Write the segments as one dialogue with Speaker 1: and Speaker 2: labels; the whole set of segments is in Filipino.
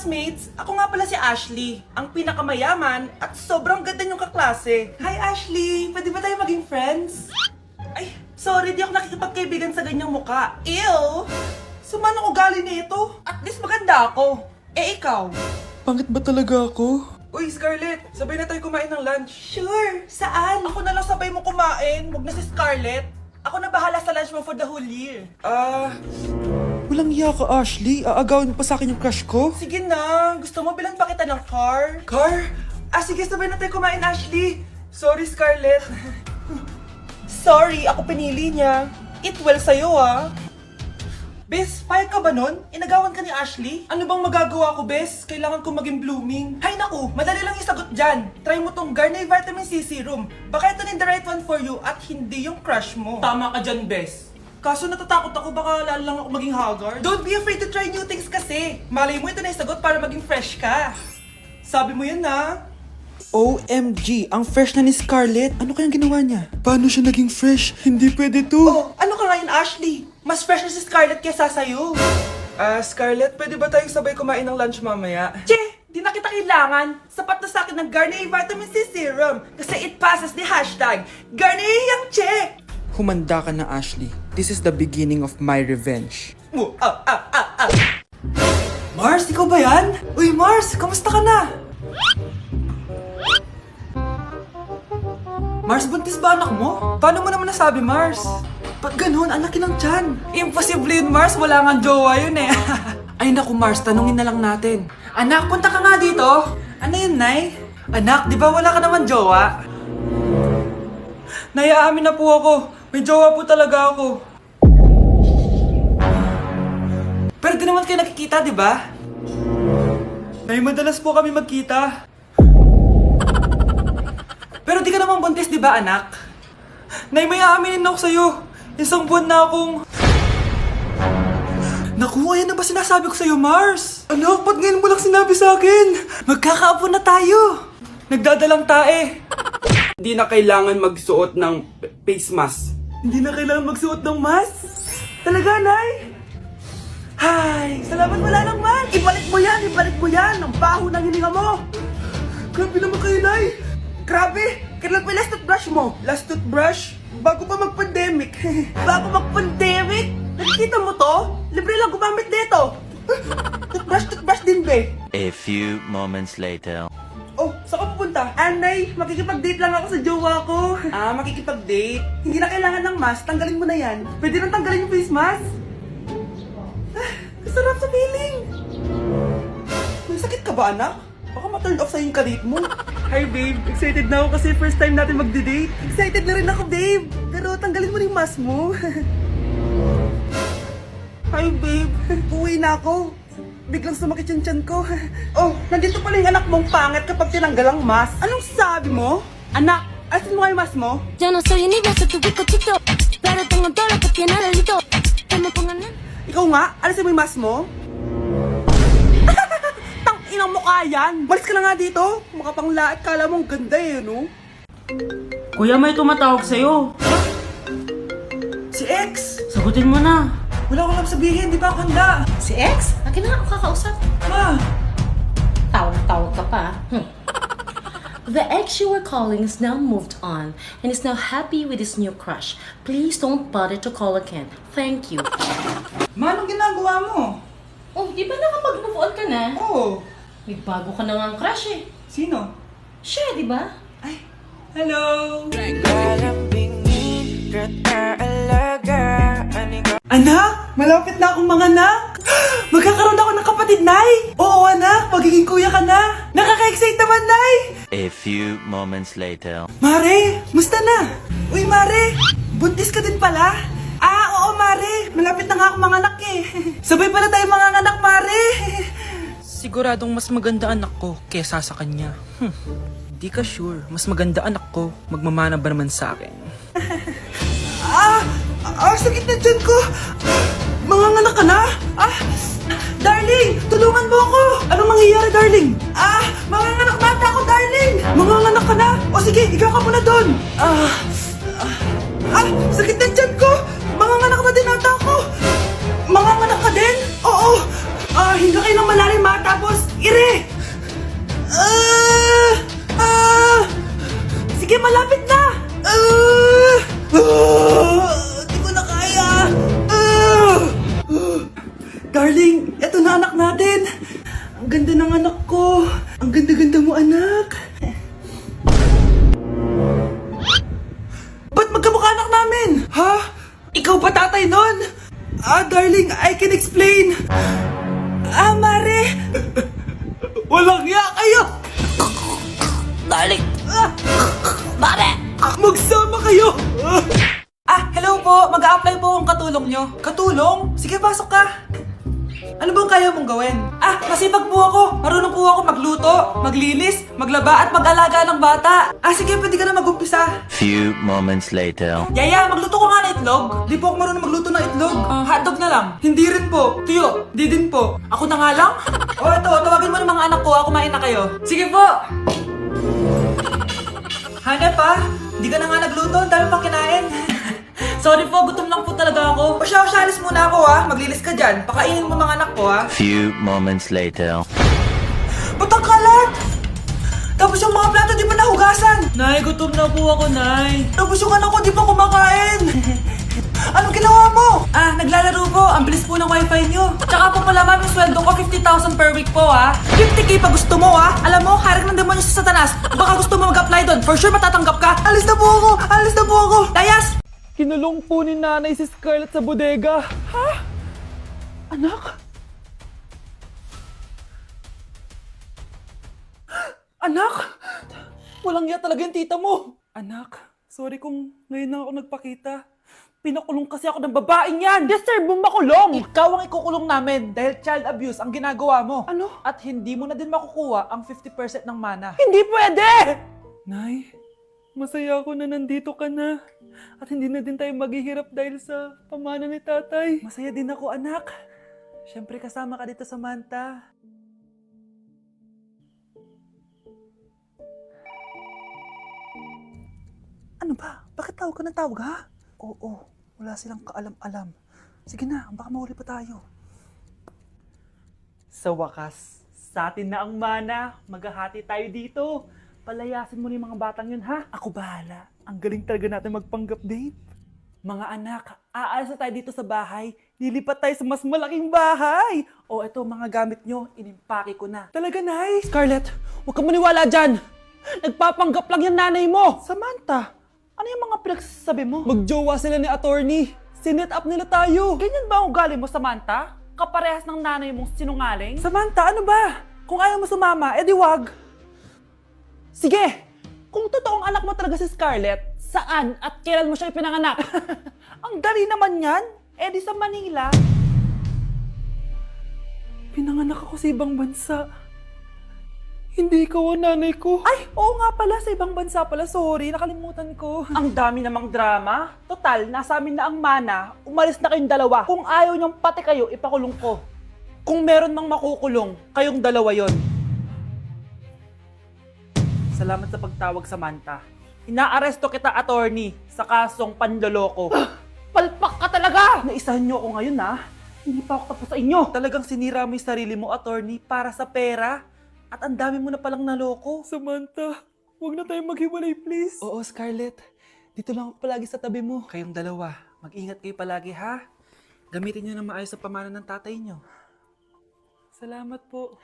Speaker 1: classmates! Ako nga pala si Ashley, ang pinakamayaman at sobrang ganda niyong kaklase. Hi Ashley! Pwede ba tayo maging friends? Ay, sorry, di ako nakikipagkaibigan sa ganyang muka. Ew! Suman ang ugali nito. At least maganda ako. Eh ikaw?
Speaker 2: Pangit ba talaga ako?
Speaker 1: Uy, Scarlett! Sabay na tayo kumain ng lunch. Sure! Saan? Ako na lang sabay mo kumain. Huwag na si Scarlett. Ako na bahala sa lunch mo for the whole year.
Speaker 2: Walang iya ka, Ashley. Aagawin mo pa sa akin yung crush ko?
Speaker 1: Sige na. Gusto mo bilan pa kita ng car? Car? Sige, sabay na tayo kumain, Ashley. Sorry, Scarlett. Sorry, ako pinili niya. Eat well sa'yo, ah. Bes, payag ka ba nun? Inagawan ka ni Ashley? Ano bang magagawa ko, Bes? Kailangan ko maging blooming. Hay naku, madali lang yung sagot dyan. Try mo tong Garnier Vitamin C Serum. Baka ito na the right one for you at hindi yung crush mo. Tama ka dyan, Bes. Kaso natatakot ako, baka lalo lang ako maging haggard. Don't be afraid to try new things kasi. Malay mo ito na yung sagot para maging fresh ka. Sabi mo yun na.
Speaker 2: OMG, ang fresh na ni Scarlett. Ano kayang ginawa niya? Paano siya naging fresh? Hindi pwede to.
Speaker 1: Oh, ano ka ngayon, Ashley? Mas fresh na si Scarlett kesa sa'yo. Scarlett, pwede ba tayong sabay kumain ng lunch mamaya? Che, di na kita kailangan. Sapat na sa akin ng Garnier Vitamin C Serum. Kasi it passes the hashtag Garnier yang che.
Speaker 2: Humanda ka na, Ashley. This is the beginning of my revenge.
Speaker 1: Mars, ikaw ba yan? Uy, Mars, kamusta ka na? Mars, buntis ba anak mo? Paano mo naman nasabi, Mars? Ba't ganun? Ang laki ng tiyan. Imposible yun, Mars. Wala nga jowa yun eh. Ay naku, Mars. Tanungin na lang natin. Anak, punta ka nga dito. Ano yun, Nay? Anak, di ba wala ka naman jowa? Nay, aamin na po ako. May jowa po talaga ako. Pero di naman kayo nakikita, di ba? Nay, madalas po kami magkita. Pero di ka naman buntis, di ba, anak? Nay, may aaminin ako sa'yo. Isang buwan na akong... Naku, ayan na ba sinasabi ko sa'yo, Mars? Anak, ba't ngayon mo lang sinabi sa akin? Magkakaapo na tayo. Nagdadalang tae.
Speaker 3: Hindi na kailangan magsuot ng face mask.
Speaker 1: Hindi na kailangan magsuot ng mask? Talaga, Nay? Hay, salamat wala lang, man. Ibalik mo yan, ibalik mo yan. Ang baho ng hininga mo. Grabe naman kayo, Nay. Grabe! Kailan pa yung last toothbrush mo? Last toothbrush? Bago pa mag-pandemic. Bago mag-pandemic? Nakikita mo to? Libre lang gumamit dito. Toothbrush din, be.
Speaker 4: A few moments later.
Speaker 1: Oh, saan ka pupunta? Anay, makikipag-date lang ako sa jowa ko. Makikipag-date? Hindi na kailangan ng mask, tanggalin mo na yan. Pwede nang tanggalin yung face mask? Sarap sa feeling. May sakit ka ba, anak? Baka ma-turn off sa'yo yung karit mo. Hi, babe. Excited na ako kasi first time natin mag-date. Excited na rin ako, babe. Pero tanggalin mo yung mask mo. Hi, babe. Uwi na ako. Biglang sumakit yung tiyan ko. Oh, nandito pala yung anak mong pangit kapag tinanggal ang mask. Anong sabi mo? Anak, asin mo nga yung mask mo?
Speaker 5: Yo no soy universo, tu pico chito, pero tengo todo lo que tiene delito. Que me pongan en...
Speaker 1: Ikaw nga, alisin mo yung mask mo? Tang-inang mukha yan! Malis ka na nga dito! Makapanglaat, kala mong ganda eh, no?
Speaker 6: Kuya, may tumatawag sa'yo.
Speaker 1: Si X!
Speaker 6: Sagutin mo na.
Speaker 1: Wala ko lang sabihin, di ba ako handa?
Speaker 7: Si X? Akin na ako kakausap.
Speaker 1: Ma!
Speaker 7: Tawag ka pa. The ex you were calling is now moved on and is now happy with his new crush. Please don't bother to call again. Thank you.
Speaker 1: Ma, anong ginagawa mo?
Speaker 7: Oh, di ba nakapag-move on ka na?
Speaker 1: Oo.
Speaker 7: May bago ka na nga crush eh.
Speaker 1: Sino?
Speaker 7: Siya, di ba?
Speaker 1: Ay, hello! Anak! Malapit na akong mga anak! Magkakaroon ako ng kapatid, Nay! Oo, anak! Magiging kuya ka na! Nakaka-excite naman, Nay!
Speaker 4: A few moments later.
Speaker 1: Mare! Musta na? Uy, Mare! Buntis ka din pala? Oo, Mare! Malapit na nga akong mga anak eh! Sabay pala tayo mga anak, Mare!
Speaker 2: Siguradong mas maganda anak ko kesa sa kanya. Di ka sure. Mas maganda anak ko. Magmamana ba naman sa akin?
Speaker 1: Sakit na dyan ko! Mga anak ka na? Darling! Tulungan mo ako! Anong mangyayari, darling? Mga anak mata ako, darling! Mga anak ka na? O sige, ikaw ka muna doon! Sakit na dyan ko! Mga anak na din ata ako! Mga anak ka din? Oo! Hinga kayo ng malalim ha, tapos Ang ganda ng anak ko. Ang ganda-ganda mo, anak. Ba't magkamukha anak namin? Ha? Ikaw ba tatay nun? Darling, I can explain. Mare. Walang ya kayo. Darling. Mare. Magsama kayo. Hello po. Mag-a-apply po akong katulong nyo. Katulong? Sige, pasok ka. Ano bang kaya mong gawin? Masipag po ako. Marunong po ako magluto, maglinis, maglaba at mag-alaga ng bata. Sige, pwede ka na mag-umpisa.
Speaker 4: Few moments later.
Speaker 1: Yaya, magluto ko nga ng itlog. Di po ako marunong magluto ng itlog. Hotdog na lang. Hindi rin po. Tuyo, di din po. Ako na nga lang? Ito, tawagin mo ng mga anak ko. Kumain na kayo. Sige po. Hanep Di ka na nga nagluto. Ang dami pang kinain. Sorry po, gutom lang po talaga ako. Siya, alis muna ako Maglilis ka dyan. Pakainin mo mga anak ko
Speaker 4: Few moments later.
Speaker 1: Ba't ang kalat? Tapos yung mga plato di pa nahugasan.
Speaker 6: Nay, gutom na po ako, Nay.
Speaker 1: Tapos yung anak ko di pa kumakain. Anong ginawa mo? Naglalaro po. Ang bilis po ng wifi nyo. Tsaka po pala ma'am, yung sweldo ko 50,000 per week po 50k pa gusto mo Alam mo, harik ng demonyo sa Satanas. Baka gusto mo mag-apply doon. For sure matatanggap ka. Alis na po ako. Layas!
Speaker 2: Kinulong po ni nanay si Scarlett sa bodega. Ha? Anak? Anak? Walang ya talaga yung tita mo. Anak, sorry kung ngayon na ako nagpakita. Pinakulong kasi ako ng babaeng yan. Deserve mong makulong. Ikaw ang ikukulong namin dahil child abuse ang ginagawa mo. Ano? At hindi mo na din makukuha ang 50% ng mana. Hindi pwede! Nay, masaya ako na nandito ka na. At hindi na din tayo maghihirap dahil sa pamana ni tatay. Masaya din ako, anak. Siyempre kasama ka dito sa Manta. Ano ba? Bakit tawag ka ng tawag, ha? Oo, wala silang kaalam-alam. Sige na, baka mahuli pa tayo. Sa wakas, sa atin na ang mana. Maghahati tayo dito. Palayasin mo na yung mga batang yun, ha? Ako bahala. Ang galing talaga natin magpanggap date. Mga anak, aalis na tayo dito sa bahay. Lilipat tayo sa mas malaking bahay. Eto, mga gamit nyo, inimpake ko na. Talaga, Nay? Scarlett, huwag kang maniwala dyan. Nagpapanggap lang yung nanay mo. Samantha, ano yung mga pinagsasabi mo? Magjowa sila ni attorney. Sinet up nila tayo. Ganyan ba ang ugali mo, Samantha? Kaparehas ng nanay mong sinungaling? Samantha, ano ba? Kung ayaw mo sumama, edi wag. Sige, kung totoong anak mo talaga si Scarlett, saan at kailan mo siya ipinanganak? Ang dali naman yan. Edi sa Manila. Pinanganak ako sa ibang bansa. Hindi ikaw ang nanay ko. Ay, oo nga pala, sa ibang bansa pala. Sorry, nakalimutan ko. Ang dami namang drama. Total, nasa amin na ang mana. Umalis na kayong dalawa. Kung ayaw niyong pati kayo, ipakulong ko. Kung meron mang makukulong, kayong dalawa yon. Salamat sa pagtawag, Samantha. Inaaresto kita, attorney, sa kasong panloloko. Palpak ka talaga! Naisahan niyo ako ngayon, Hindi pa ako tapos sa inyo. Talagang sinira mo yung sarili mo, attorney, para sa pera. At ang dami mo na palang naloko. Samantha, huwag na tayong maghiwalay, please. Oo, Scarlett. Dito lang ako palagi sa tabi mo. Kayong dalawa, mag-ingat kayo palagi, ha? Gamitin niyo na maayos sa pamana ng tatay niyo. Salamat po.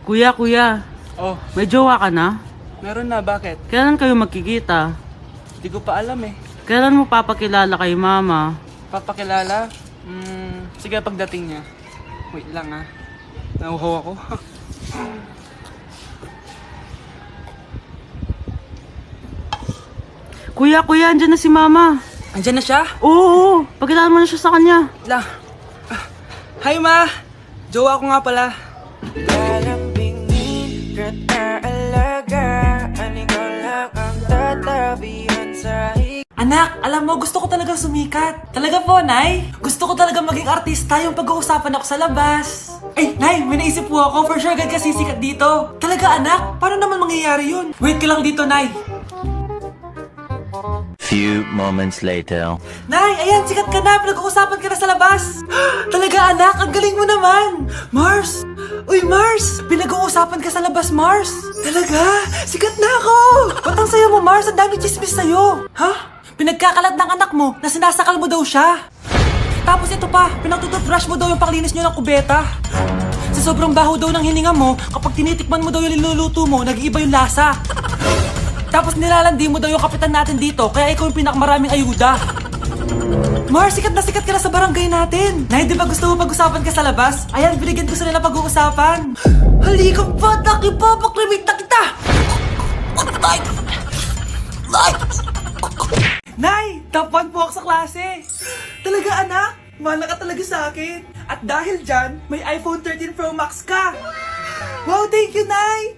Speaker 6: Kuya, may jowa ka na?
Speaker 2: Meron na, bakit?
Speaker 6: Kailan kayo magkikita?
Speaker 2: Hindi ko pa alam eh.
Speaker 6: Kailan mo papakilala kay mama?
Speaker 2: Papakilala? Sige, pagdating niya. Wait lang nauhaw ako.
Speaker 6: Kuya, andyan na si mama.
Speaker 2: Andyan na siya?
Speaker 6: Oo, pakilala mo na siya sa kanya.
Speaker 2: Lang. Hi, Ma! Jowa ko nga pala. Anak, alam mo, gusto ko talaga sumikat. Talaga po, Nay. Gusto ko talaga maging artista yung pag-uusapan ako sa labas. Ay, Nay, may naisip po ako. For sure, agad ka sisikat dito. Talaga, anak? Paano naman mangyayari yun? Wait ka lang dito, Nay.
Speaker 4: Few moments later.
Speaker 1: Nay, ayan, sikat ka na. Pinag-uusapan ka na sa labas. Talaga, anak, ang galing mo naman. Mars! Uy, Mars! Pinag-uusapan ka sa labas, Mars. Talaga? Sikat na ako! Ba't ang sayo mo, Mars? Ang dami chismis sa'yo. Ha? Pinagkakalat ng anak mo na sinasakal mo daw siya. Tapos ito pa, pinagtututbrush mo daw yung panglinis nyo ng kubeta. sobrang baho daw ng hininga mo, kapag tinitikman mo daw yung niluluto mo, nag-iiba yung lasa. Tapos nilalandi mo daw yung kapitan natin dito, kaya ikaw yung pinakamaraming ayuda. Mar, sikat ka na sa barangay natin. Nay, di ba gusto mo pag-usapan ka sa labas? Ayan, binigyan ko sila na pag-uusapan. Halika pa, paklimit na kita! Nay, top 1 po ako sa klase. Talaga anak, mahal ka talaga sa akin. At dahil dyan, may iPhone 13 Pro Max ka. Wow, thank you, Nay!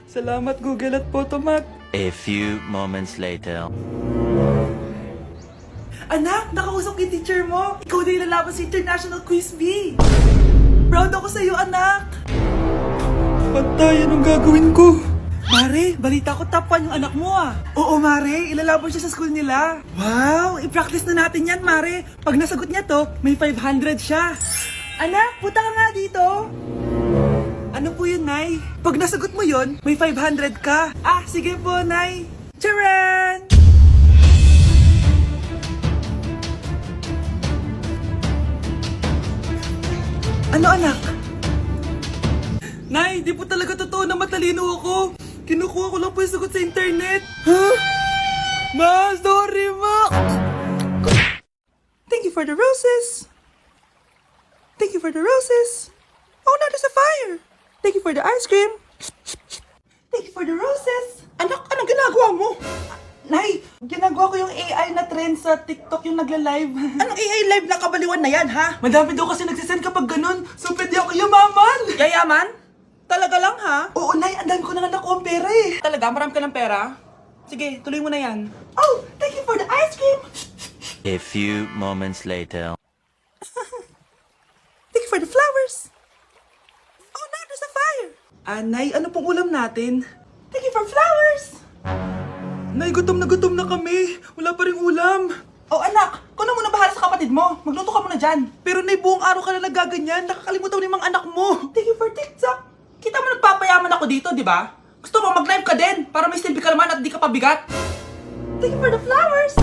Speaker 1: Salamat Google at Photomac.
Speaker 4: A few moments later.
Speaker 1: Anak, nakausap yung teacher mo. Ikaw na yung lalaban sa International Quiz Bee. Proud ako sa'yo, anak. Patay, anong gagawin ko? Mare, balita ko top 1 yung anak mo ah. Oo, Mare, ilalaban siya sa school nila. Wow, i-practice na natin yan, Mare. Pag nasagot niya to, may 500 siya. Anak, punta ka nga dito. Ano po yun, Nay? Pag nasagot mo yun, may 500 ka. Ah, sige po, Nay. Charan! Ano, anak? Nay, di po talaga totoo na matalino ako. Kinukuha ko lang po yung sagot sa internet. Huh? Ma, sorry, Ma. Thank you for the roses. Thank you for the roses. Oh, now there's a fire. Thank you for the ice cream. Thank you for the roses. Anak, anong ginagawa mo? Nay, ginagawa ko yung AI na trend sa TikTok yung nagla-live. Anong AI live na kabaliwan na yan, ha? Madami daw kasi nagsisend kapag ganun. So, pwede ako yumaman. Yayaman? Talaga lang, ha? Oo, Nay, ang dami ko na nga nakuha ang pera eh. Talaga? Marami ka ng pera? Sige, tuloy mo na yan. Oh, thank you for the ice cream.
Speaker 4: A few moments later.
Speaker 1: Thank you for the flowers. Oh, now there's a fire. Nay, ano pong ulam natin? Thank you for flowers. Nay, gutom na kami. Wala pa rin ulam. Oh, anak, kung na muna bahala sa kapatid mo. Magluto ka muna dyan. Pero Nay, buong araw ka na nagaganyan. Nakakalimutan mo ni mga anak mo. Thank you for TikTok. Kita mo nagpapayaman ako dito, di ba? Gusto mo mag-live ka din para may silbi ka naman at di ka pabigat. Thank you for the flowers.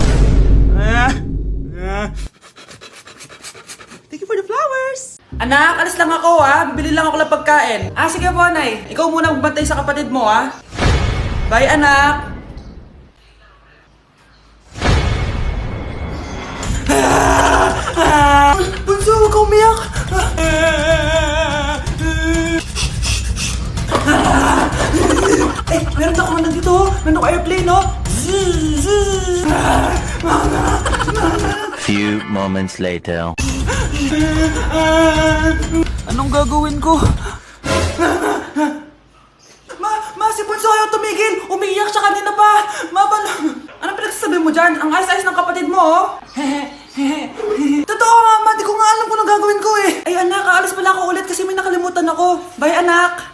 Speaker 1: Thank you for the flowers. Anak, alis lang ako ha. Bibili lang ako ng pagkain. Ah, sige po, Nay. Ikaw muna magbantay sa kapatid mo ha. Bye, anak. Bunso, huwag kang umiyak. Meron ako man dito. Meron ako airplane, no?
Speaker 4: Few moments later.
Speaker 1: Anong gagawin ko? Ma, si Bunso ayaw tumigil. Umiiyak siya kanina pa. Anong pinagsasabi mo dyan? Ang ayos-ayos ng kapatid mo, oh. Totoo, Mama. Di ko nga alam kung anong gagawin ko, eh. Ay, anak, aalis pala ako ulit kasi may nakalimutan ako. Bye, anak.